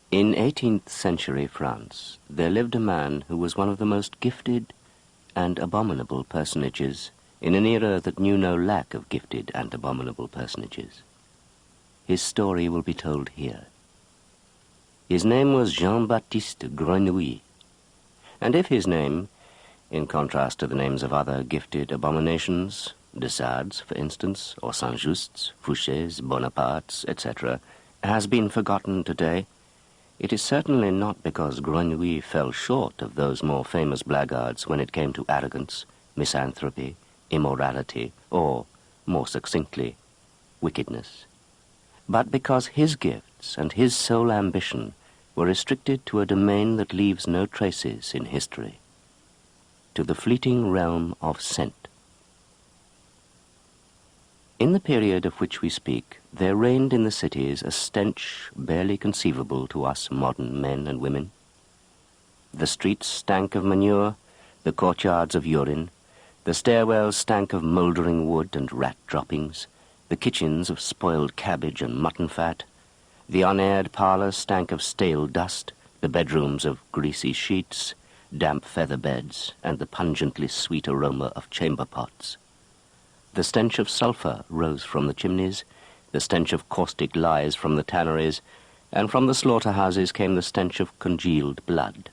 In 18th century France, there lived a man who was one of the most gifted and abominable personages in an era that knew no lack of gifted and abominable personages. His story will be told here. His name was Jean-Baptiste Grenouille, and if his name, in contrast to the names of other gifted abominations, de Sades, for instance, or Saint-Justes, Fouchés, Bonapartes, etc., has been forgotten today, it is certainly not because Grenouille fell short of those more famous blackguards when it came to arrogance, misanthropy, immorality, or, more succinctly, wickedness, but because his gifts and his sole ambition were restricted to a domain that leaves no traces in history, to the fleeting realm of scent. In the period of which we speak, there reigned in the cities a stench barely conceivable to us modern men and women. The streets stank of manure, the courtyards of urine, the stairwells stank of mouldering wood and rat droppings, the kitchens of spoiled cabbage and mutton fat, the unaired parlours stank of stale dust, the bedrooms of greasy sheets, damp feather beds, and the pungently sweet aroma of chamber pots. The stench of sulphur rose from the chimneys, the stench of caustic lies from the tanneries, and from the slaughterhouses came the stench of congealed blood.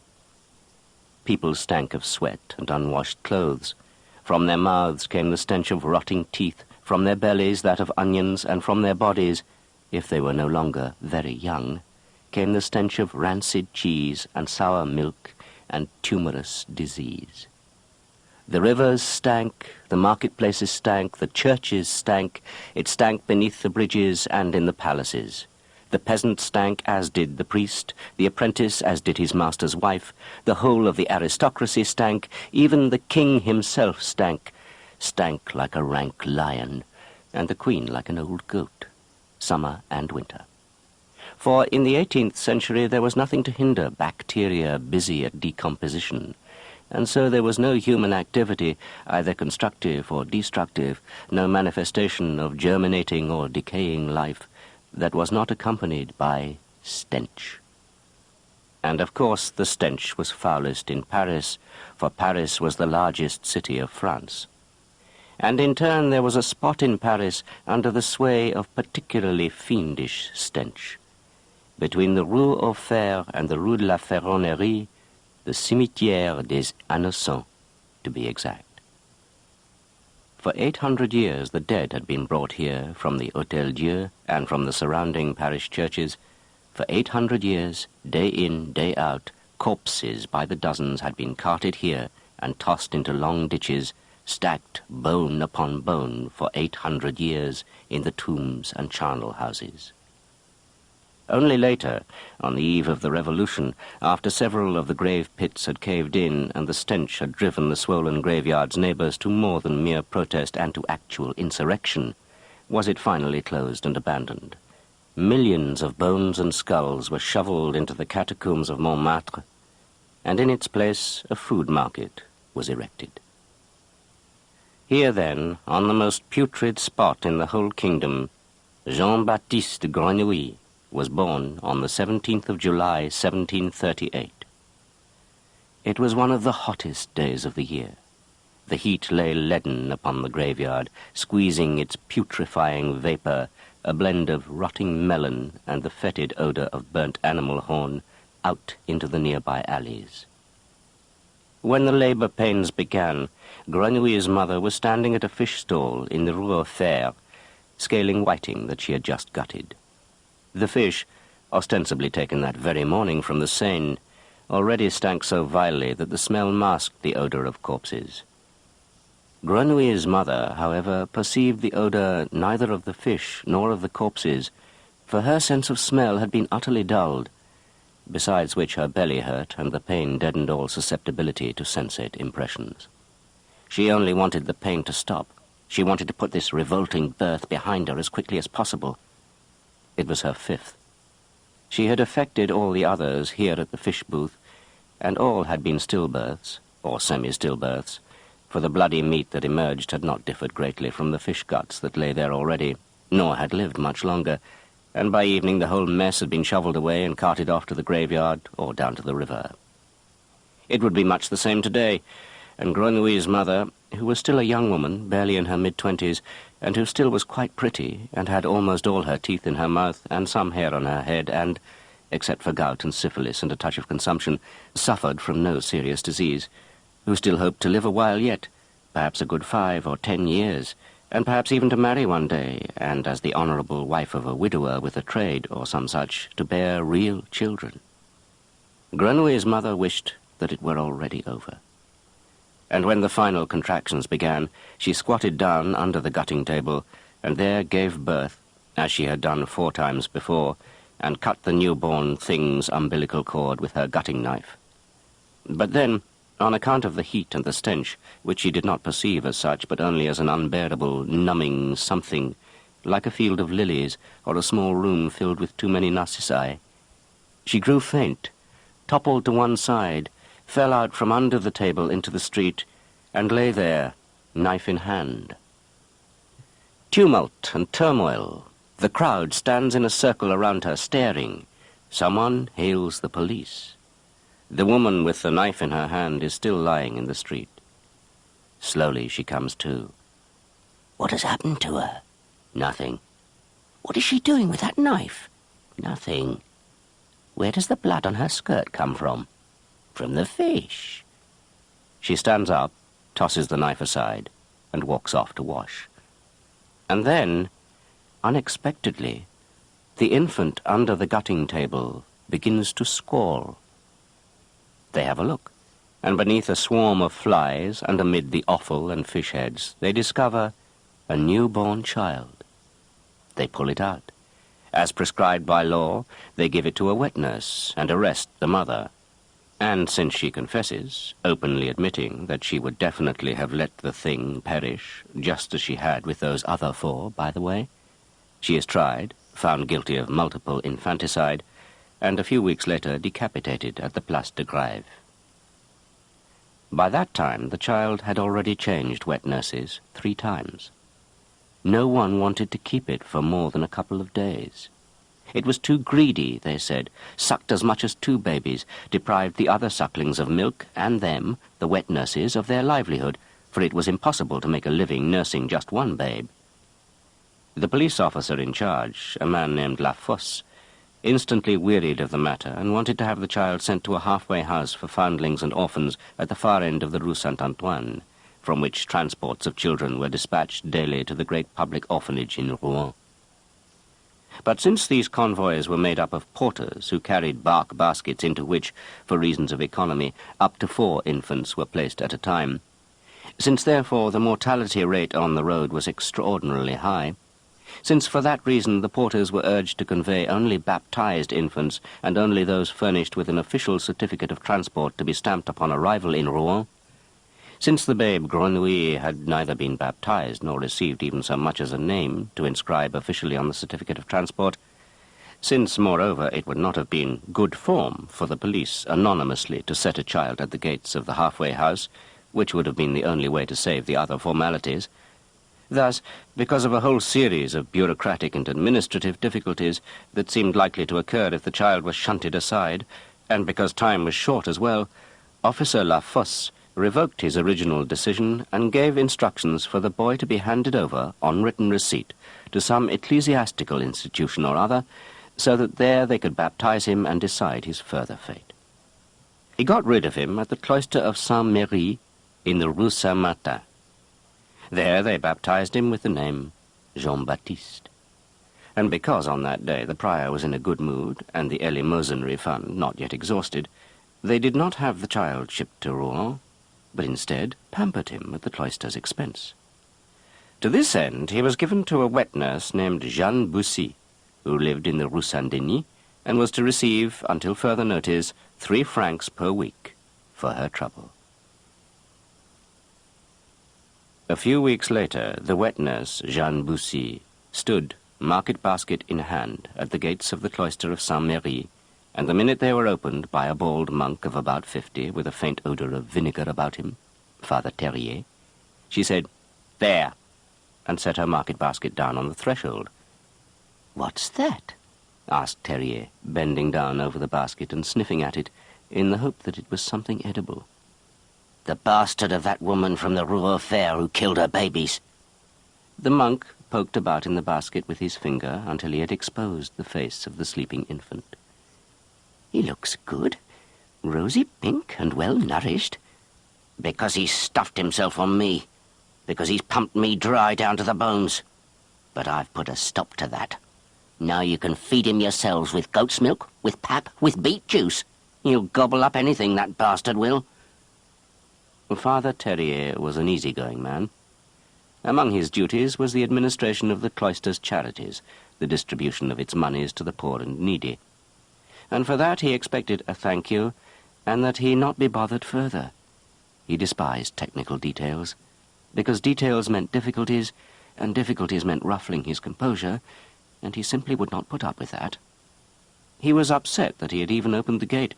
People stank of sweat and unwashed clothes. From their mouths came the stench of rotting teeth, from their bellies that of onions, and from their bodies, if they were no longer very young, came the stench of rancid cheese and sour milk and tumorous disease. The rivers stank, the marketplaces stank, the churches stank, it stank beneath the bridges and in the palaces. The peasant stank as did the priest, the apprentice as did his master's wife, the whole of the aristocracy stank, even the king himself stank like a rank lion, and the queen like an old goat, summer and winter. For in the 18th century there was nothing to hinder bacteria busy at decomposition, and so there was no human activity, either constructive or destructive, no manifestation of germinating or decaying life, that was not accompanied by stench. And of course the stench was foulest in Paris, for Paris was the largest city of France. And in turn there was a spot in Paris under the sway of particularly fiendish stench. Between the Rue aux Fers and the Rue de la Ferronnerie, the Cimetière des Innocents, to be exact. For 800 years the dead had been brought here from the Hôtel Dieu and from the surrounding parish churches. For 800 years, day in, day out, corpses by the dozens had been carted here and tossed into long ditches, stacked bone upon bone for 800 years in the tombs and charnel houses. Only later, on the eve of the Revolution, after several of the grave pits had caved in and the stench had driven the swollen graveyard's neighbours to more than mere protest and to actual insurrection, was it finally closed and abandoned. Millions of bones and skulls were shovelled into the catacombs of Montmartre, and in its place a food market was erected. Here then, on the most putrid spot in the whole kingdom, Jean-Baptiste Grenouille was born on the 17th of July, 1738. It was one of the hottest days of the year. The heat lay leaden upon the graveyard, squeezing its putrefying vapour, a blend of rotting melon and the fetid odour of burnt animal horn, out into the nearby alleys. When the labour pains began, Grenouille's mother was standing at a fish stall in the Rue aux Fers, scaling whiting that she had just gutted. The fish, ostensibly taken that very morning from the Seine, already stank so vilely that the smell masked the odour of corpses. Grenouille's mother, however, perceived the odour neither of the fish nor of the corpses, for her sense of smell had been utterly dulled, besides which her belly hurt and the pain deadened all susceptibility to sensate impressions. She only wanted the pain to stop. She wanted to put this revolting birth behind her as quickly as possible. It was her 5th. She had effected all the others here at the fish booth, and all had been stillbirths, or semi-stillbirths, for the bloody meat that emerged had not differed greatly from the fish guts that lay there already, nor had lived much longer, and by evening the whole mess had been shoveled away and carted off to the graveyard or down to the river. It would be much the same today, and Grenouille's mother, who was still a young woman, barely in her mid-20s, and who still was quite pretty, and had almost all her teeth in her mouth and some hair on her head, and, except for gout and syphilis and a touch of consumption, suffered from no serious disease, who still hoped to live a while yet, perhaps a good 5 or 10 years, and perhaps even to marry one day, and as the honourable wife of a widower with a trade or some such, to bear real children. Grenouille's mother wished that it were already over. And when the final contractions began, she squatted down under the gutting table, and there gave birth, as she had done 4 times before, and cut the newborn thing's umbilical cord with her gutting knife. But then, on account of the heat and the stench, which she did not perceive as such, but only as an unbearable, numbing something, like a field of lilies or a small room filled with too many narcissi, she grew faint, toppled to one side, fell out from under the table into the street, and lay there, knife in hand. Tumult and turmoil. The crowd stands in a circle around her, staring. Someone hails the police. The woman with the knife in her hand is still lying in the street. Slowly she comes to. What has happened to her? Nothing. What is she doing with that knife? Nothing. Where does the blood on her skirt come from? From the fish. She stands up, tosses the knife aside, and walks off to wash. And then, unexpectedly, the infant under the gutting table begins to squall. They have a look, and beneath a swarm of flies and amid the offal and fish heads, they discover a newborn child. They pull it out. As prescribed by law, they give it to a wet nurse and arrest the mother. And since she confesses, openly admitting that she would definitely have let the thing perish, just as she had with those other 4, by the way, she is tried, found guilty of multiple infanticide, and a few weeks later decapitated at the Place de Grève. By that time, the child had already changed wet nurses 3 times. No one wanted to keep it for more than a couple of days. It was too greedy, they said, sucked as much as 2 babies, deprived the other sucklings of milk, and them, the wet nurses, of their livelihood, for it was impossible to make a living nursing just 1 babe. The police officer in charge, a man named Lafosse, instantly wearied of the matter and wanted to have the child sent to a halfway house for foundlings and orphans at the far end of the Rue Saint-Antoine, from which transports of children were dispatched daily to the great public orphanage in Rouen. But since these convoys were made up of porters who carried bark baskets into which, for reasons of economy, up to 4 infants were placed at a time, since therefore the mortality rate on the road was extraordinarily high, since for that reason the porters were urged to convey only baptized infants and only those furnished with an official certificate of transport to be stamped upon arrival in Rouen, since the babe Grenouille had neither been baptized nor received even so much as a name to inscribe officially on the certificate of transport, since, moreover, it would not have been good form for the police anonymously to set a child at the gates of the halfway house, which would have been the only way to save the other formalities. Thus, because of a whole series of bureaucratic and administrative difficulties that seemed likely to occur if the child was shunted aside, and because time was short as well, Officer Lafosse revoked his original decision and gave instructions for the boy to be handed over, on written receipt, to some ecclesiastical institution or other, so that there they could baptize him and decide his further fate. He got rid of him at the cloister of Saint-Méry in the Rue Saint-Martin. There they baptized him with the name Jean-Baptiste. And because on that day the prior was in a good mood and the eleemosynary fund not yet exhausted, they did not have the child shipped to Rouen, but instead pampered him at the cloister's expense. To this end he was given to a wet nurse named Jeanne Bussy, who lived in the Rue Saint-Denis, and was to receive, until further notice, 3 francs per week for her trouble. A few weeks later, the wet nurse, Jeanne Bussy, stood, market-basket in hand, at the gates of the cloister of Saint-Méry, and the minute they were opened by a bald monk of about 50, with a faint odour of vinegar about him, Father Terrier, she said, "There," and set her market-basket down on the threshold. "What's that?" asked Terrier, bending down over the basket and sniffing at it in the hope that it was something edible. "The bastard of that woman from the Rue aux Fers who killed her babies." The monk poked about in the basket with his finger until he had exposed the face of the sleeping infant. "He looks good, rosy pink and well nourished." "Because he's stuffed himself on me. Because he's pumped me dry down to the bones. But I've put a stop to that. Now you can feed him yourselves with goat's milk, with pap, with beet juice. He'll gobble up anything, that bastard will." Father Terrier was an easygoing man. Among his duties was the administration of the cloister's charities, the distribution of its monies to the poor and needy. And for that he expected a thank you, and that he not be bothered further. He despised technical details, because details meant difficulties, and difficulties meant ruffling his composure, and he simply would not put up with that. He was upset that he had even opened the gate.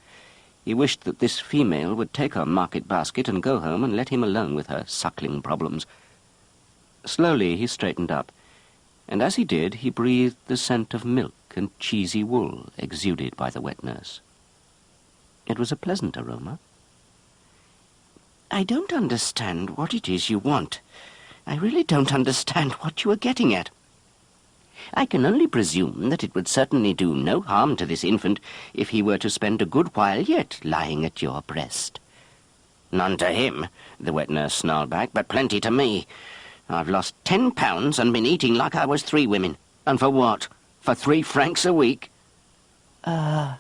He wished that this female would take her market basket and go home and let him alone with her suckling problems. Slowly he straightened up, and as he did, he breathed the scent of milk and cheesy wool exuded by the wet nurse. It was a pleasant aroma. "I don't understand what it is you want. I really don't understand what you are getting at. I can only presume that it would certainly do no harm to this infant if he were to spend a good while yet lying at your breast." "None to him," the wet nurse snarled back, "but plenty to me. I've lost 10 pounds and been eating like I was 3 women. And for what? For 3 francs a week?" "Ah,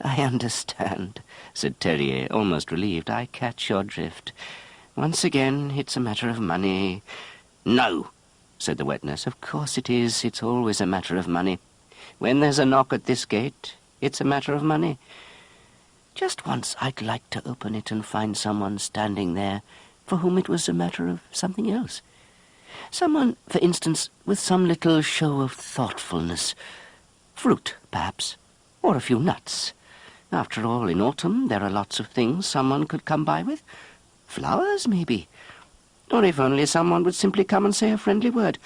I understand," said Terrier, almost relieved. "I catch your drift. Once again, it's a matter of money." "No," said the wet nurse. "Of course it is. It's always a matter of money. When there's a knock at this gate, it's a matter of money. Just once I'd like to open it and find someone standing there for whom it was a matter of something else. Someone, for instance, with some little show of thoughtfulness. Fruit, perhaps, or a few nuts. After all, in autumn there are lots of things someone could come by with. Flowers, maybe. Or if only someone would simply come and say a friendly word.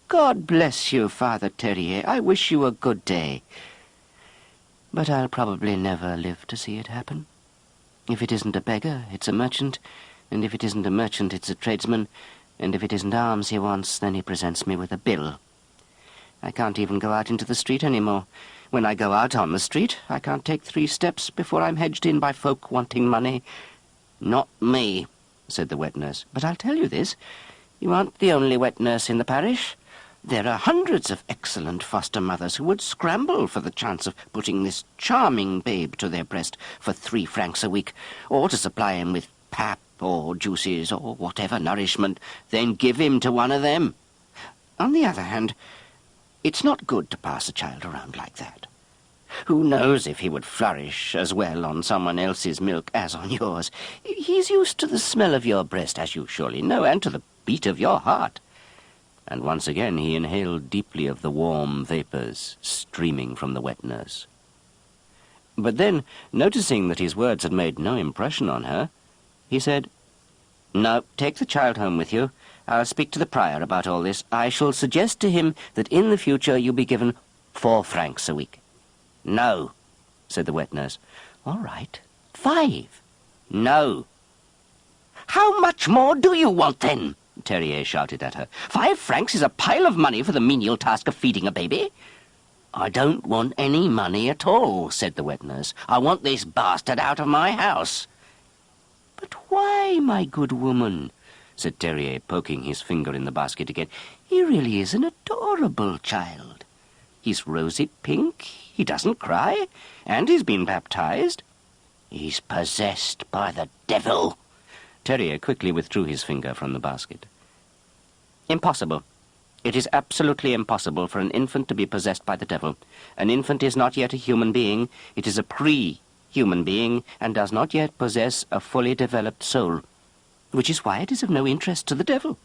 'God bless you, Father Terrier. I wish you a good day.' But I'll probably never live to see it happen. If it isn't a beggar, it's a merchant, and if it isn't a merchant, it's a tradesman, and if it isn't alms he wants, then he presents me with a bill. I can't even go out into the street any more. When I go out on the street, I can't take 3 steps before I'm hedged in by folk wanting money." "Not me," said the wet nurse. "But I'll tell you this. You aren't the only wet nurse in the parish. There are hundreds of excellent foster mothers who would scramble for the chance of putting this charming babe to their breast for 3 francs a week, or to supply him with pap or juices or whatever nourishment, then give him to one of them. On the other hand, it's not good to pass a child around like that. Who knows if he would flourish as well on someone else's milk as on yours? He's used to the smell of your breast, as you surely know, and to the beat of your heart." And once again he inhaled deeply of the warm vapours streaming from the wet nurse. But then, noticing that his words had made no impression on her, he said, "No, take the child home with you. I'll speak to the prior about all this. I shall suggest to him that in the future you be given 4 francs a week." "No," said the wet nurse. "All right, 5. "No." "How much more do you want, then?" Terrier shouted at her. 5 francs is a pile of money for the menial task of feeding a baby." "I don't want any money at all," said the wet nurse. "I want this bastard out of my house." "But why, my good woman?" said Terrier, poking his finger in the basket again. "He really is an adorable child. He's rosy pink, he doesn't cry, and he's been baptized." "He's possessed by the devil." Terrier quickly withdrew his finger from the basket. "Impossible. It is absolutely impossible for an infant to be possessed by the devil. An infant is not yet a human being. It is a pre-human being, and does not yet possess a fully developed soul, which is why it is of no interest to the devil.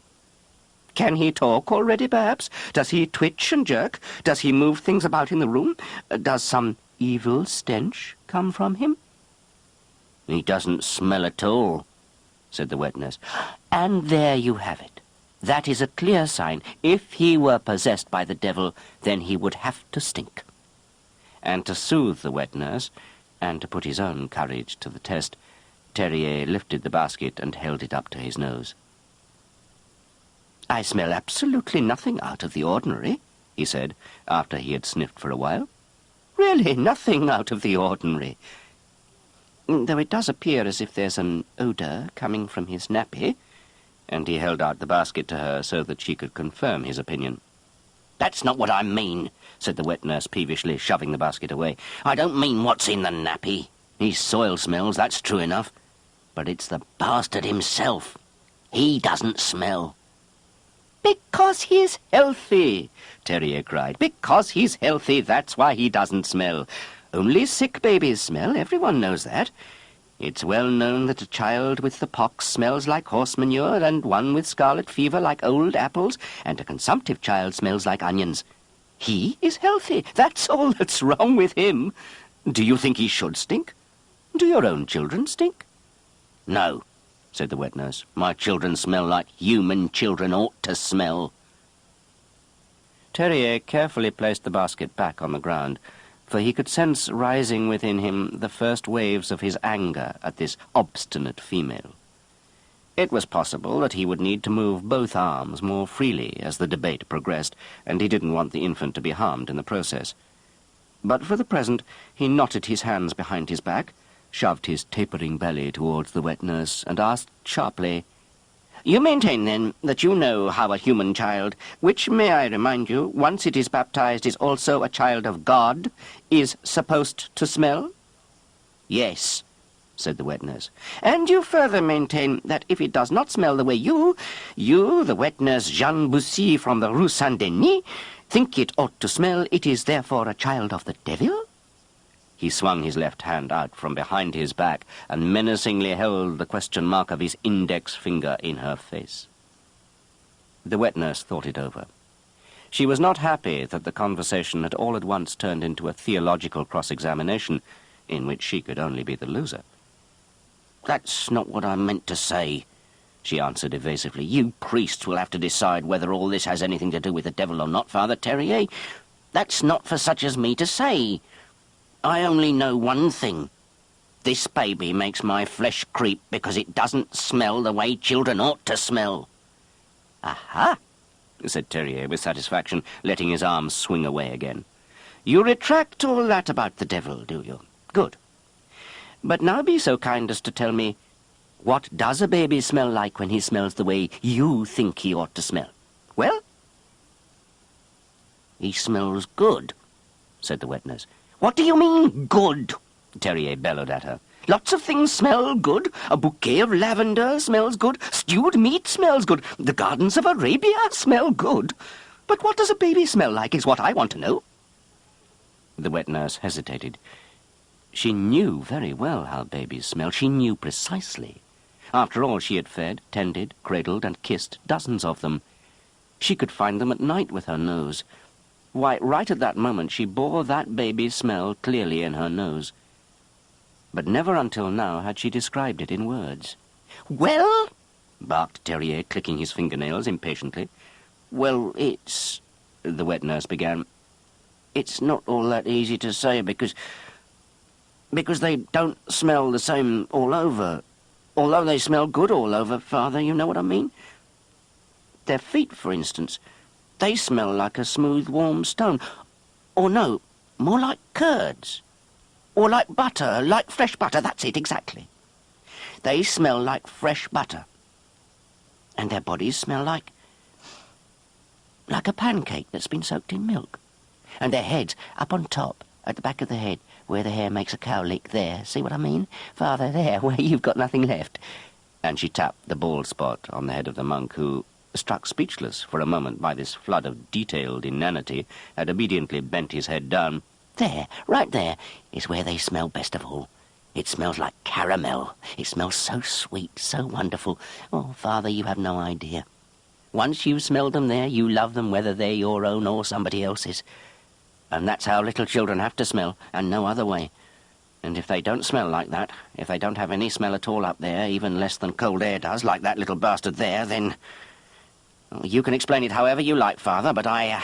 Can he talk already, perhaps? Does he twitch and jerk? Does he move things about in the room? Does some evil stench come from him?" "He doesn't smell at all," said the wet nurse. "And there you have it. That is a clear sign. If he were possessed by the devil, then he would have to stink. And to soothe the wet nurse, and to put his own courage to the test, Terrier lifted the basket and held it up to his nose. "I smell absolutely nothing out of the ordinary," he said, after he had sniffed for a while. "Really nothing out of the ordinary. Though it does appear as if there's an odour coming from his nappy," and he held out the basket to her so that she could confirm his opinion. "That's not what I mean," said the wet nurse peevishly, shoving the basket away. "I don't mean what's in the nappy. His soil smells, that's true enough. But it's the bastard himself. He doesn't smell." "Because he's healthy," Terrier cried. "Because he's healthy, that's why he doesn't smell. Only sick babies smell, everyone knows that. It's well known that a child with the pox smells like horse manure, and one with scarlet fever like old apples, and a consumptive child smells like onions. He is healthy. That's all that's wrong with him. Do you think he should stink? Do your own children stink?" "No," said the wet nurse. "My children smell like human children ought to smell." Terrier carefully placed the basket back on the ground, for he could sense rising within him the first waves of his anger at this obstinate female. It was possible that he would need to move both arms more freely as the debate progressed, and he didn't want the infant to be harmed in the process. But for the present he knotted his hands behind his back, shoved his tapering belly towards the wet nurse, and asked sharply, "You maintain, then, that you know how a human child, which, may I remind you, once it is baptized is also a child of God, is supposed to smell?" "Yes," said the wet nurse. "And you further maintain that if it does not smell the way you, the wet nurse Jeanne Bussy from the Rue Saint-Denis, think it ought to smell, it is therefore a child of the devil?" He swung his left hand out from behind his back and menacingly held the question mark of his index finger in her face. The wet nurse thought it over. She was not happy that the conversation had all at once turned into a theological cross-examination, in which she could only be the loser. "That's not what I meant to say," she answered evasively. "You priests will have to decide whether all this has anything to do with the devil or not, Father Terrier. That's not for such as me to say. I only know one thing. This baby makes my flesh creep because it doesn't smell the way children ought to smell." "Aha!" said Terrier with satisfaction, letting his arms swing away again. "You retract all that about the devil, do you? Good. But now be so kind as to tell me, what does a baby smell like when he smells the way you think he ought to smell? Well?" "He smells good," said the wet nurse. "What do you mean, good?" Terrier bellowed at her. "Lots of things smell good. A bouquet of lavender smells good. Stewed meat smells good. The gardens of Arabia smell good. But what does a baby smell like is what I want to know." The wet nurse hesitated. She knew very well how babies smell. She knew precisely. After all, she had fed, tended, cradled, and kissed dozens of them. She could find them at night with her nose. Why, right at that moment she bore that baby's smell clearly in her nose. But never until now had she described it in words. "Well," barked Terrier, clicking his fingernails impatiently. "Well, it's—" the wet nurse began. "It's not all that easy to say because they don't smell the same all over. Although they smell good all over, Father, you know what I mean? Their feet, for instance. They smell like a smooth, warm stone. Or no, more like curds. Or like butter, like fresh butter. That's it, exactly. They smell like fresh butter. And their bodies smell like a pancake that's been soaked in milk. And their heads up on top, at the back of the head, where the hair makes a cowlick there. See what I mean? Father, there, where you've got nothing left." And she tapped the bald spot on the head of the monk, who, struck speechless for a moment by this flood of detailed inanity, had obediently bent his head down. "There, right there, is where they smell best of all. It smells like caramel. It smells so sweet, so wonderful. Oh, Father, you have no idea. Once you've smelled them there, you love them whether they're your own or somebody else's. And that's how little children have to smell, and no other way. And if they don't smell like that, if they don't have any smell at all up there, even less than cold air does, like that little bastard there, then... You can explain it however you like, Father, but I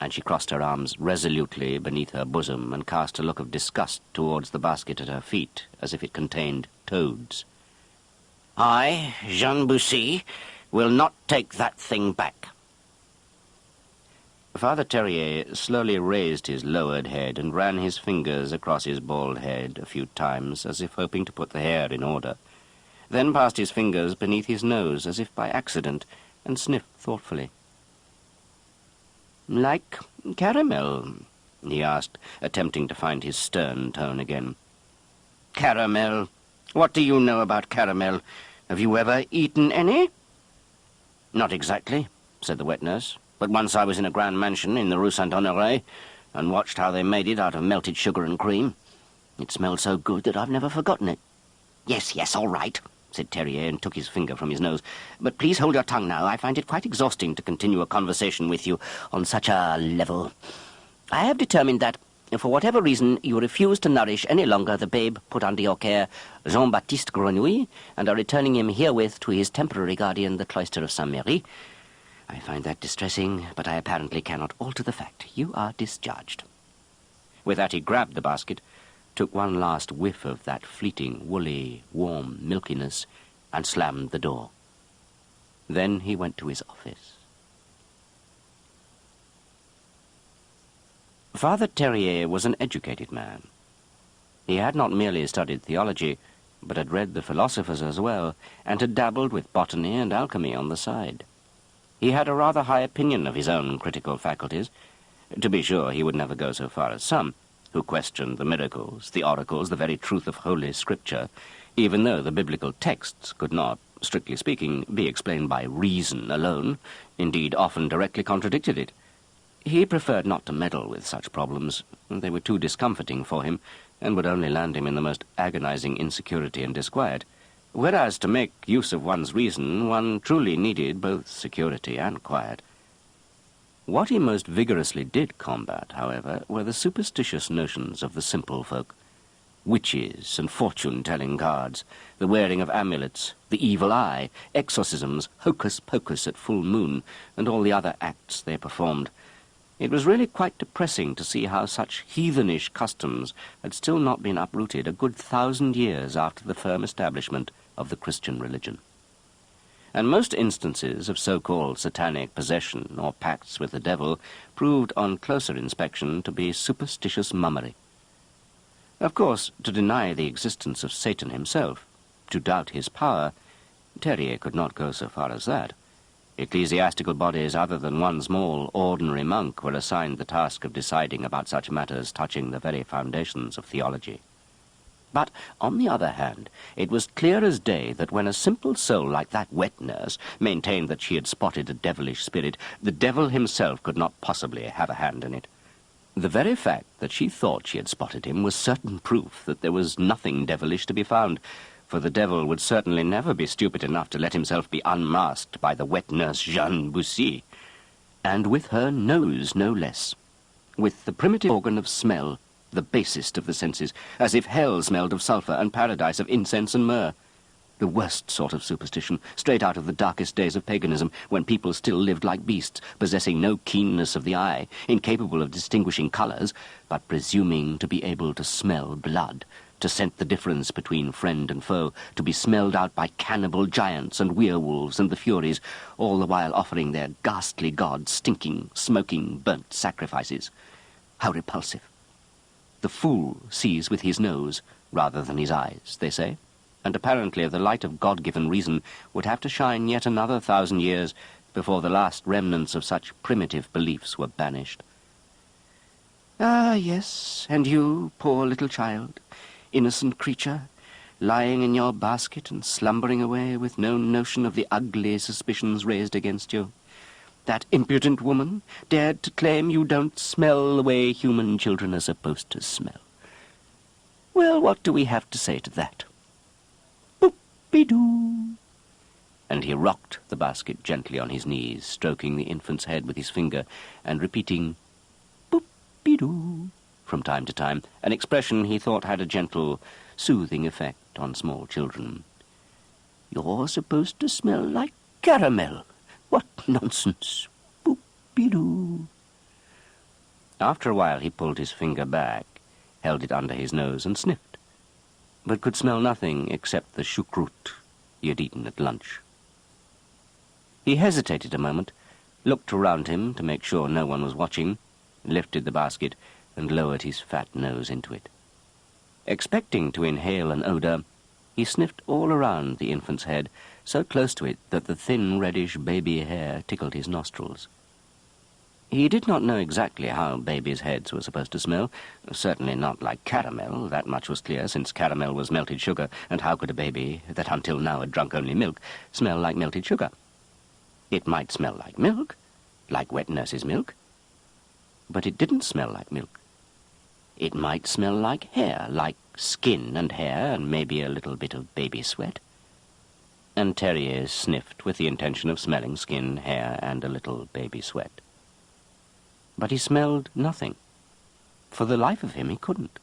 and she crossed her arms resolutely beneath her bosom and cast a look of disgust towards the basket at her feet, as if it contained toads. "I, Jean Bussy, will not take that thing back." Father Terrier slowly raised his lowered head and ran his fingers across his bald head a few times, as if hoping to put the hair in order, then passed his fingers beneath his nose, as if by accident, and sniffed thoughtfully. "Like caramel?" he asked, attempting to find his stern tone again. "Caramel? What do you know about caramel? Have you ever eaten any?" "Not exactly," said the wet nurse. "But once I was in a grand mansion in the Rue Saint-Honoré and watched how they made it out of melted sugar and cream. It smelled so good that I've never forgotten it." Yes, all right," said Terrier, and took his finger from his nose. "But please hold your tongue now. I find it quite exhausting to continue a conversation with you on such a level. I have determined that, for whatever reason, you refuse to nourish any longer the babe put under your care, Jean-Baptiste Grenouille, and are returning him herewith to his temporary guardian, the cloister of Saint-Méry. I find that distressing, but I apparently cannot alter the fact. You are discharged." With that he grabbed the basket, took one last whiff of that fleeting, woolly, warm milkiness, and slammed the door. Then he went to his office. Father Terrier was an educated man. He had not merely studied theology, but had read the philosophers as well, and had dabbled with botany and alchemy on the side. He had a rather high opinion of his own critical faculties. To be sure, he would never go so far as some, who questioned the miracles, the oracles, the very truth of Holy Scripture, even though the biblical texts could not, strictly speaking, be explained by reason alone, indeed often directly contradicted it. He preferred not to meddle with such problems. They were too discomforting for him, and would only land him in the most agonizing insecurity and disquiet. Whereas to make use of one's reason, one truly needed both security and quiet. What he most vigorously did combat, however, were the superstitious notions of the simple folk. Witches and fortune-telling cards, the wearing of amulets, the evil eye, exorcisms, hocus-pocus at full moon, and all the other acts they performed. It was really quite depressing to see how such heathenish customs had still not been uprooted a good 1,000 years after the firm establishment of the Christian religion. And most instances of so-called satanic possession or pacts with the devil proved on closer inspection to be superstitious mummery. Of course, to deny the existence of Satan himself, to doubt his power, Terrier could not go so far as that. Ecclesiastical bodies other than one small, ordinary monk were assigned the task of deciding about such matters touching the very foundations of theology. But, on the other hand, it was clear as day that when a simple soul like that wet nurse maintained that she had spotted a devilish spirit, the devil himself could not possibly have a hand in it. The very fact that she thought she had spotted him was certain proof that there was nothing devilish to be found, for the devil would certainly never be stupid enough to let himself be unmasked by the wet nurse Jean Bussy. And with her nose, no less. With the primitive organ of smell, the basest of the senses, as if hell smelled of sulphur and paradise of incense and myrrh. The worst sort of superstition, straight out of the darkest days of paganism, when people still lived like beasts, possessing no keenness of the eye, incapable of distinguishing colours, but presuming to be able to smell blood, to scent the difference between friend and foe, to be smelled out by cannibal giants and werewolves and the Furies, all the while offering their ghastly gods stinking, smoking, burnt sacrifices. How repulsive! The fool sees with his nose rather than his eyes, they say, and apparently the light of God-given reason would have to shine yet another 1,000 years before the last remnants of such primitive beliefs were banished. Ah, yes, and you, poor little child, innocent creature, lying in your basket and slumbering away with no notion of the ugly suspicions raised against you. That impudent woman dared to claim you don't smell the way human children are supposed to smell. Well, what do we have to say to that? Boop-be-doo. And he rocked the basket gently on his knees, stroking the infant's head with his finger and repeating boop-be-doo from time to time, an expression he thought had a gentle, soothing effect on small children. You're supposed to smell like caramel. What nonsense. Boop-be-doo. After a while he pulled his finger back, held it under his nose and sniffed, but could smell nothing except the choucroute he had eaten at lunch. He hesitated a moment, looked around him to make sure no one was watching, lifted the basket and lowered his fat nose into it. Expecting to inhale an odor, he sniffed all around the infant's head, so close to it that the thin reddish baby hair tickled his nostrils. He did not know exactly how babies' heads were supposed to smell, certainly not like caramel, that much was clear, since caramel was melted sugar, and how could a baby, that until now had drunk only milk, smell like melted sugar? It might smell like wet nurse's milk, but it didn't smell like milk. It might smell like hair, like skin and hair, and maybe a little bit of baby sweat. And Terrier sniffed with the intention of smelling skin, hair, and a little baby sweat. But he smelled nothing. For the life of him, he couldn't.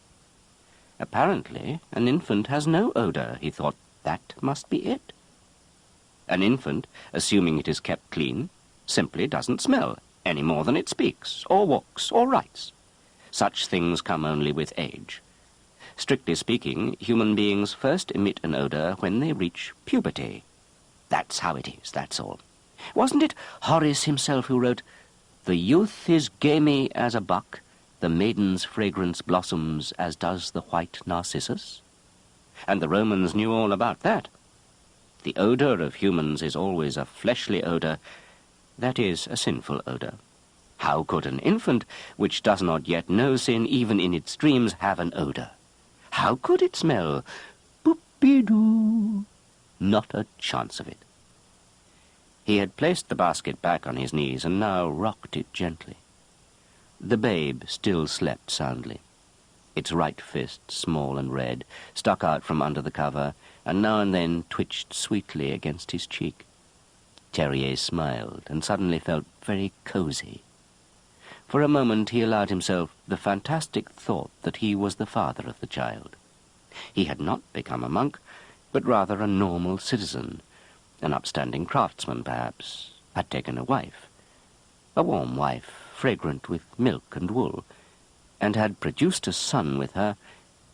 Apparently, an infant has no odor, he thought. That must be it. An infant, assuming it is kept clean, simply doesn't smell, any more than it speaks, or walks, or writes. Such things come only with age. Strictly speaking, human beings first emit an odor when they reach puberty. That's how it is, that's all. Wasn't it Horace himself who wrote, "The youth is gamy as a buck, the maiden's fragrance blossoms as does the white narcissus"? And the Romans knew all about that. The odor of humans is always a fleshly odor, that is, a sinful odor. How could an infant, which does not yet know sin even in its dreams, have an odor? How could it smell? Boop-be-doo. Not a chance of it. He had placed the basket back on his knees and now rocked it gently. The babe still slept soundly. Its right fist, small and red, stuck out from under the cover, and now and then twitched sweetly against his cheek. Terrier smiled and suddenly felt very cozy. For a moment he allowed himself the fantastic thought that he was the father of the child. He had not become a monk, but rather a normal citizen, an upstanding craftsman perhaps, had taken a wife, a warm wife, fragrant with milk and wool, and had produced a son with her,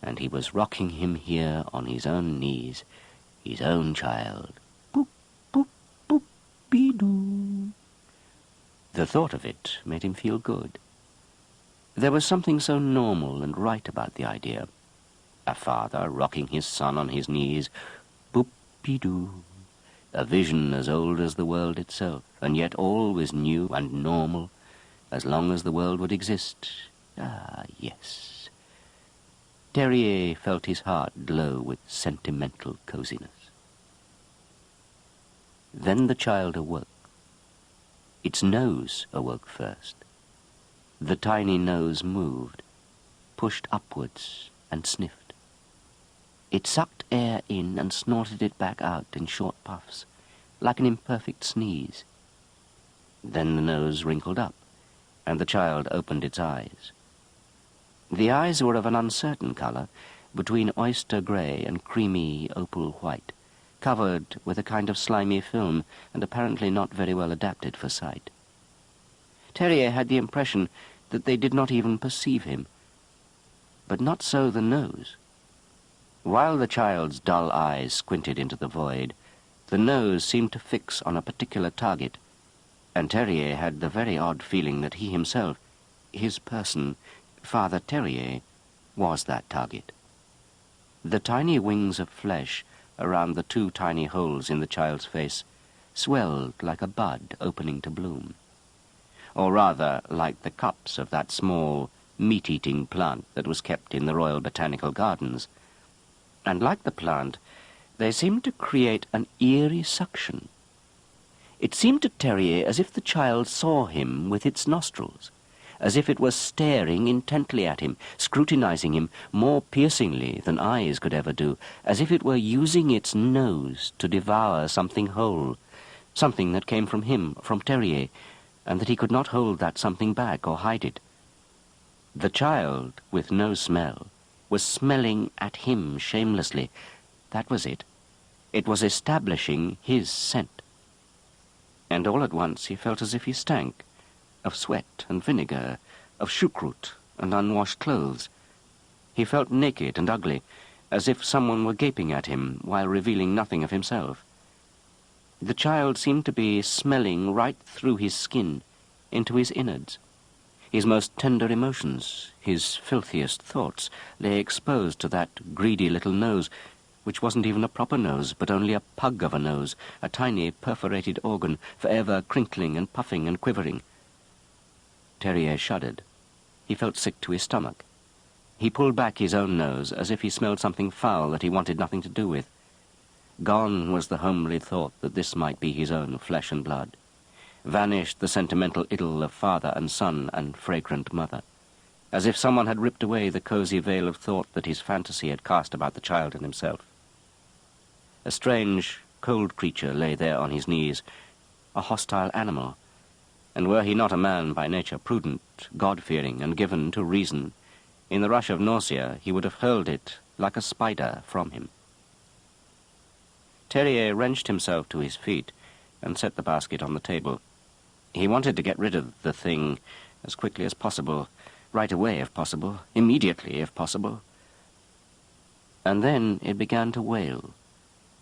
and he was rocking him here on his own knees, his own child. Boop, boop, boop, be-doo. The thought of it made him feel good. There was something so normal and right about the idea. A father rocking his son on his knees, boop-be-doo. A vision as old as the world itself, and yet all was new and normal, as long as the world would exist. Ah, yes. Terrier felt his heart glow with sentimental coziness. Then the child awoke. Its nose awoke first. The tiny nose moved, pushed upwards, and sniffed. It sucked air in and snorted it back out in short puffs, like an imperfect sneeze. Then the nose wrinkled up, and the child opened its eyes. The eyes were of an uncertain color, between oyster gray and creamy opal white, covered with a kind of slimy film, and apparently not very well adapted for sight. Terrier had the impression that they did not even perceive him. But not so the nose. While the child's dull eyes squinted into the void, the nose seemed to fix on a particular target, and Terrier had the very odd feeling that he himself, his person, Father Terrier, was that target. The tiny wings of flesh around the two tiny holes in the child's face swelled like a bud opening to bloom, or rather like the cups of that small, meat-eating plant that was kept in the Royal Botanical Gardens, and like the plant, they seemed to create an eerie suction. It seemed to Terrier as if the child saw him with its nostrils, as if it was staring intently at him, scrutinizing him more piercingly than eyes could ever do, as if it were using its nose to devour something whole, something that came from him, from Terrier, and that he could not hold that something back or hide it. The child, with no smell, was smelling at him shamelessly. That was it. It was establishing his scent. And all at once he felt as if he stank, of sweat and vinegar, of choucroute and unwashed clothes. He felt naked and ugly, as if someone were gaping at him while revealing nothing of himself. The child seemed to be smelling right through his skin, into his innards. His most tender emotions, his filthiest thoughts, lay exposed to that greedy little nose, which wasn't even a proper nose, but only a pug of a nose, a tiny perforated organ, forever crinkling and puffing and quivering. Terrier shuddered. He felt sick to his stomach. He pulled back his own nose, as if he smelled something foul that he wanted nothing to do with. Gone was the homely thought that this might be his own flesh and blood. Vanished the sentimental idyll of father and son and fragrant mother, as if someone had ripped away the cosy veil of thought that his fantasy had cast about the child and himself. A strange, cold creature lay there on his knees, a hostile animal, and were he not a man by nature prudent, God-fearing, and given to reason, in the rush of nausea he would have hurled it like a spider from him. Terrier wrenched himself to his feet and set the basket on the table. He wanted to get rid of the thing as quickly as possible, right away if possible, immediately if possible. And then it began to wail.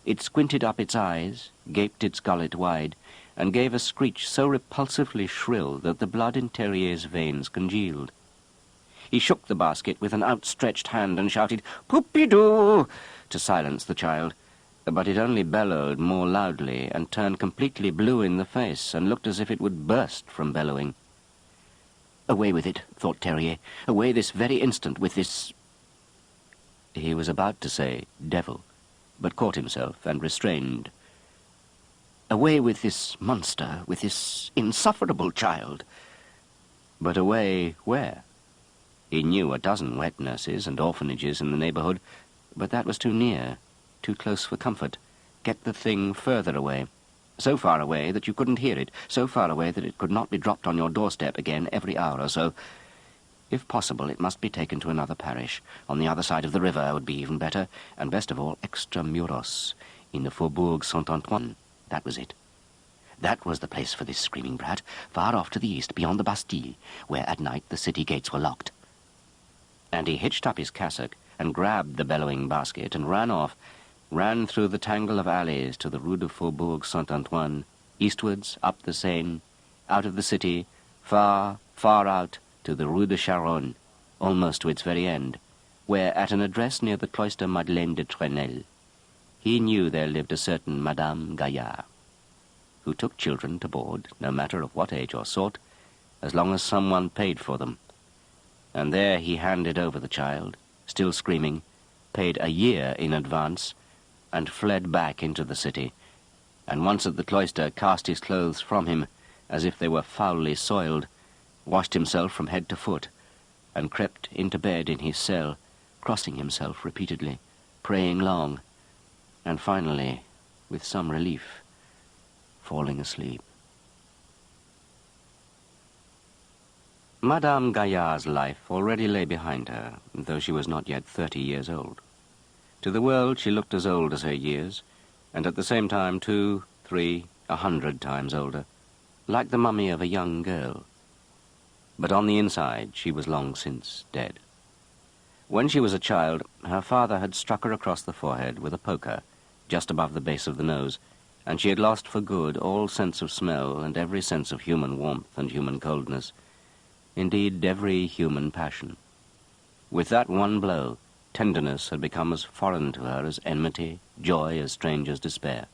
It squinted up its eyes, gaped its gullet wide, and gave a screech so repulsively shrill that the blood in Terrier's veins congealed. He shook the basket with an outstretched hand and shouted, "Poupidou!" to silence the child, but it only bellowed more loudly and turned completely blue in the face and looked as if it would burst from bellowing. "Away with it," thought Terrier. "Away this very instant with this—" He was about to say devil, but caught himself and restrained. "Away with this monster, with this insufferable child." But away where? He knew a dozen wet nurses and orphanages in the neighborhood, but that was too near, too close for comfort. Get the thing further away. So far away that you couldn't hear it, so far away that it could not be dropped on your doorstep again every hour or so. If possible, it must be taken to another parish. On the other side of the river would be even better, and best of all, extramuros, in the Faubourg Saint-Antoine. That was it. That was the place for this screaming brat, far off to the east, beyond the Bastille, where at night the city gates were locked. And he hitched up his cassock and grabbed the bellowing basket and ran off, ran through the tangle of alleys to the Rue de Faubourg Saint-Antoine, eastwards, up the Seine, out of the city, far, far out, to the Rue de Charonne, almost to its very end, where, at an address near the cloister Madeleine de Trenelle, he knew there lived a certain Madame Gaillard, who took children to board, no matter of what age or sort, as long as someone paid for them. And there he handed over the child, still screaming, paid a year in advance, and fled back into the city, and once at the cloister cast his clothes from him as if they were foully soiled, washed himself from head to foot, and crept into bed in his cell, crossing himself repeatedly, praying long, and finally, with some relief, falling asleep. Madame Gaillard's life already lay behind her, though she was not yet 30 years old. To the world she looked as old as her years, and at the same time 2, 3, 100 times older, like the mummy of a young girl. But on the inside she was long since dead. When she was a child, her father had struck her across the forehead with a poker, just above the base of the nose, and she had lost for good all sense of smell and every sense of human warmth and human coldness. Indeed, every human passion. With that one blow, tenderness had become as foreign to her as enmity, joy as strange as despair.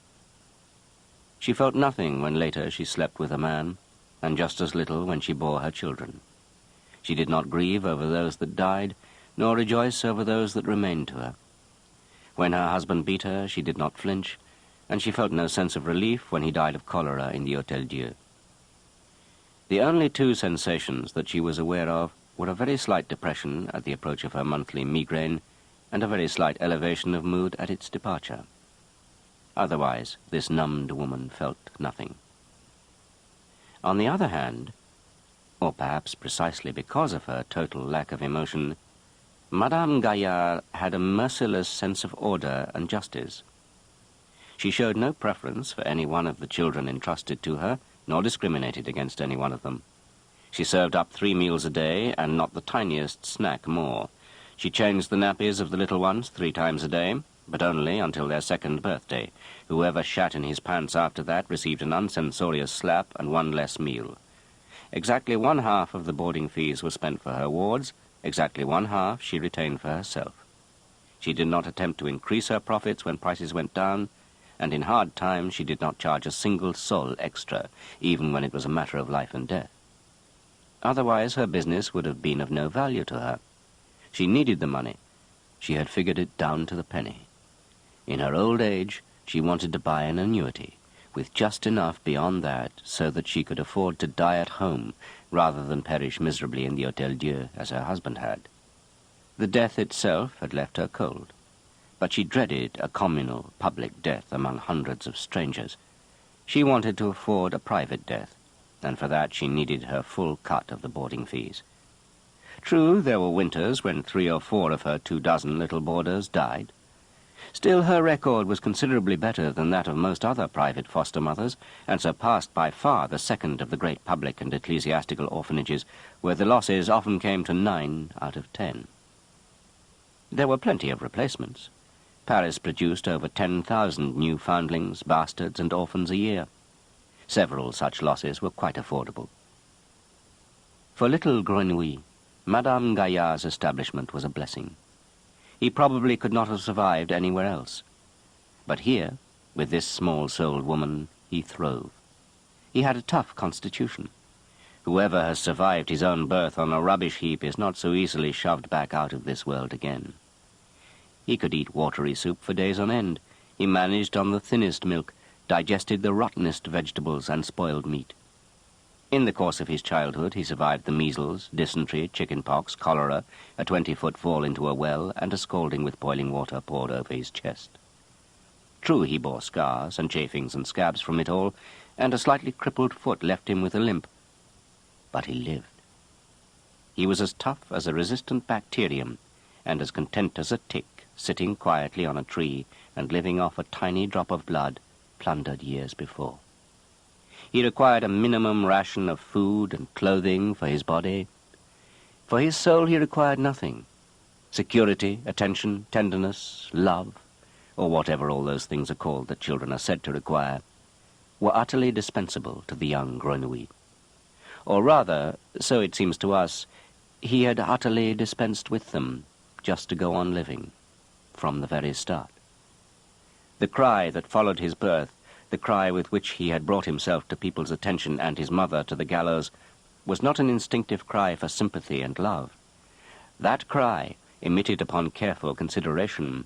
She felt nothing when later she slept with a man, and just as little when she bore her children. She did not grieve over those that died, nor rejoice over those that remained to her. When her husband beat her, she did not flinch, and she felt no sense of relief when he died of cholera in the Hôtel Dieu. The only two sensations that she was aware of were a very slight depression at the approach of her monthly migraine and a very slight elevation of mood at its departure. Otherwise, this numbed woman felt nothing. On the other hand, or perhaps precisely because of her total lack of emotion, Madame Gaillard had a merciless sense of order and justice. She showed no preference for any one of the children entrusted to her, nor discriminated against any one of them. She served up 3 meals a day and not the tiniest snack more. She changed the nappies of the little ones 3 times a day, but only until their 2nd birthday. Whoever shat in his pants after that received an uncensorious slap and 1 less meal. Exactly 1/2 of the boarding fees were spent for her wards, exactly 1/2 she retained for herself. She did not attempt to increase her profits when prices went down, and in hard times she did not charge a single sol extra, even when it was a matter of life and death. Otherwise her business would have been of no value to her. She needed the money. She had figured it down to the penny. In her old age, she wanted to buy an annuity, with just enough beyond that so that she could afford to die at home rather than perish miserably in the Hôtel Dieu as her husband had. The death itself had left her cold, but she dreaded a communal, public death among hundreds of strangers. She wanted to afford a private death, and for that she needed her full cut of the boarding fees. True, there were winters when 3 or 4 of her 24 little boarders died. Still, her record was considerably better than that of most other private foster mothers, and surpassed by far the 2nd of the great public and ecclesiastical orphanages, where the losses often came to 9 out of 10. There were plenty of replacements. Paris produced over 10,000 new foundlings, bastards, and orphans a year. Several such losses were quite affordable. For little Grenouille, Madame Gaillard's establishment was a blessing. He probably could not have survived anywhere else. But here, with this small-souled woman, he throve. He had a tough constitution. Whoever has survived his own birth on a rubbish heap is not so easily shoved back out of this world again. He could eat watery soup for days on end. He managed on the thinnest milk, digested the rottenest vegetables and spoiled meat. In the course of his childhood he survived the measles, dysentery, chicken-pox, cholera, a 20-foot fall into a well, and a scalding with boiling water poured over his chest. True, he bore scars and chafings and scabs from it all, and a slightly crippled foot left him with a limp. But he lived. He was as tough as a resistant bacterium, and as content as a tick, sitting quietly on a tree and living off a tiny drop of blood plundered years before. He required a minimum ration of food and clothing for his body. For his soul he required nothing. Security, attention, tenderness, love, or whatever all those things are called that children are said to require, were utterly dispensable to the young Grenouille. Or rather, so it seems to us, he had utterly dispensed with them, just to go on living, from the very start. The cry that followed his birth, the cry with which he had brought himself to people's attention and his mother to the gallows, was not an instinctive cry for sympathy and love. That cry, emitted upon careful consideration,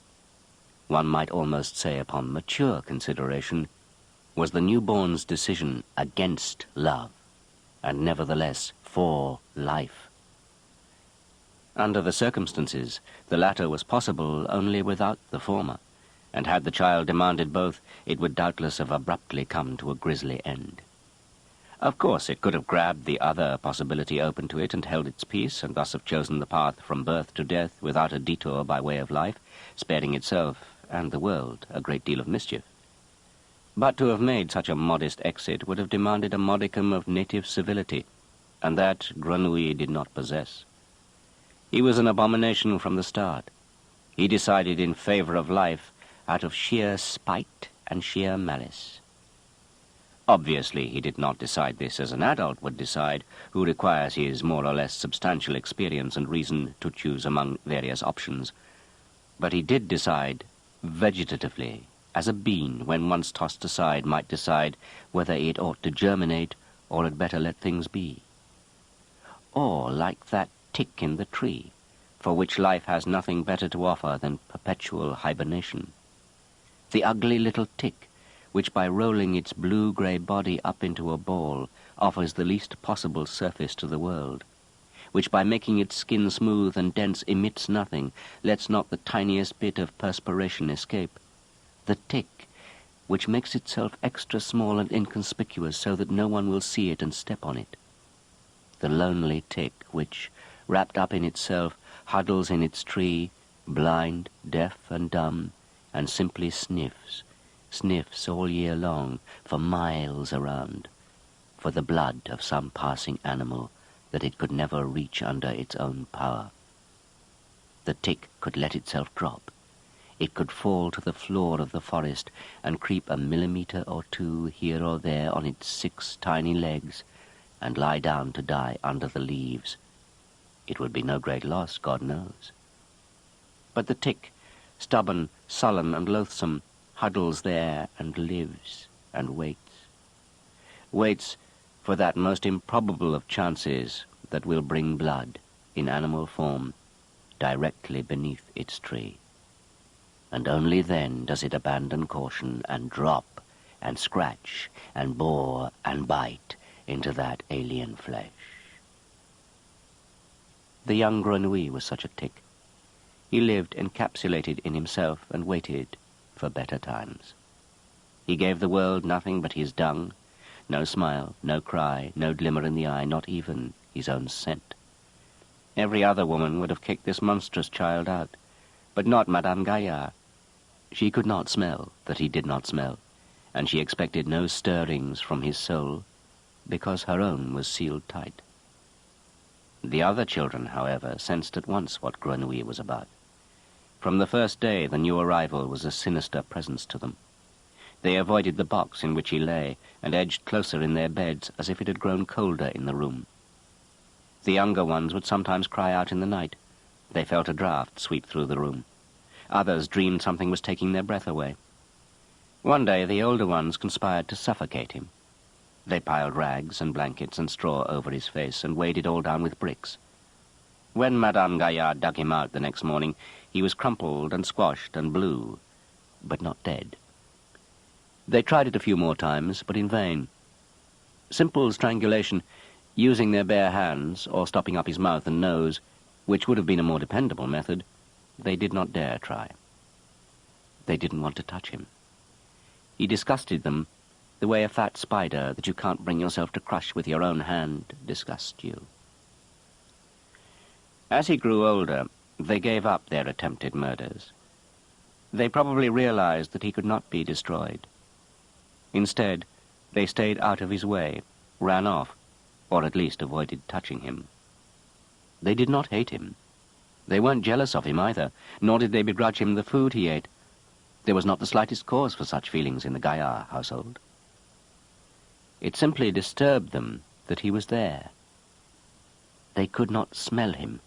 one might almost say upon mature consideration, was the newborn's decision against love, and nevertheless for life. Under the circumstances, the latter was possible only without the former, and had the child demanded both, it would doubtless have abruptly come to a grisly end. Of course, it could have grabbed the other possibility open to it and held its peace, and thus have chosen the path from birth to death without a detour by way of life, sparing itself and the world a great deal of mischief. But to have made such a modest exit would have demanded a modicum of native civility, and that Grenouille did not possess. He was an abomination from the start. He decided in favor of life out of sheer spite and sheer malice. Obviously, he did not decide this as an adult would decide, who requires his more or less substantial experience and reason to choose among various options. But he did decide vegetatively, as a bean, when once tossed aside, might decide whether it ought to germinate or had better let things be. Or, like that tick in the tree, for which life has nothing better to offer than perpetual hibernation. The ugly little tick, which by rolling its blue-grey body up into a ball offers the least possible surface to the world, which by making its skin smooth and dense emits nothing, lets not the tiniest bit of perspiration escape. The tick, which makes itself extra small and inconspicuous so that no one will see it and step on it. The lonely tick, which, wrapped up in itself, huddles in its tree, blind, deaf and dumb, and simply sniffs all year long, for miles around, for the blood of some passing animal that it could never reach under its own power. The tick could let itself drop. It could fall to the floor of the forest and creep a millimetre or two here or there on its 6 tiny legs and lie down to die under the leaves. It would be no great loss, God knows. But the tick, stubborn, sullen, and loathsome, huddles there and lives and waits. Waits for that most improbable of chances that will bring blood, in animal form, directly beneath its tree. And only then does it abandon caution and drop and scratch and bore and bite into that alien flesh. The young grenouille was such a tick. He lived encapsulated in himself and waited for better times. He gave the world nothing but his dung, no smile, no cry, no glimmer in the eye, not even his own scent. Every other woman would have kicked this monstrous child out, but not Madame Gaillard. She could not smell that he did not smell, and she expected no stirrings from his soul, because her own was sealed tight. The other children, however, sensed at once what Grenouille was about. From the first day, the new arrival was a sinister presence to them. They avoided the box in which he lay, and edged closer in their beds as if it had grown colder in the room. The younger ones would sometimes cry out in the night. They felt a draught sweep through the room. Others dreamed something was taking their breath away. One day the older ones conspired to suffocate him. They piled rags and blankets and straw over his face and weighed it all down with bricks. When Madame Gaillard dug him out the next morning, he was crumpled and squashed and blue, but not dead. They tried it a few more times, but in vain. Simple strangulation, using their bare hands or stopping up his mouth and nose, which would have been a more dependable method, they did not dare try. They didn't want to touch him. He disgusted them the way a fat spider that you can't bring yourself to crush with your own hand disgusts you. As he grew older, they gave up their attempted murders. They probably realized that he could not be destroyed. Instead, they stayed out of his way, ran off, or at least avoided touching him. They did not hate him. They weren't jealous of him either, nor did they begrudge him the food he ate. There was not the slightest cause for such feelings in the Gaillard household. It simply disturbed them that he was there. They could not smell him.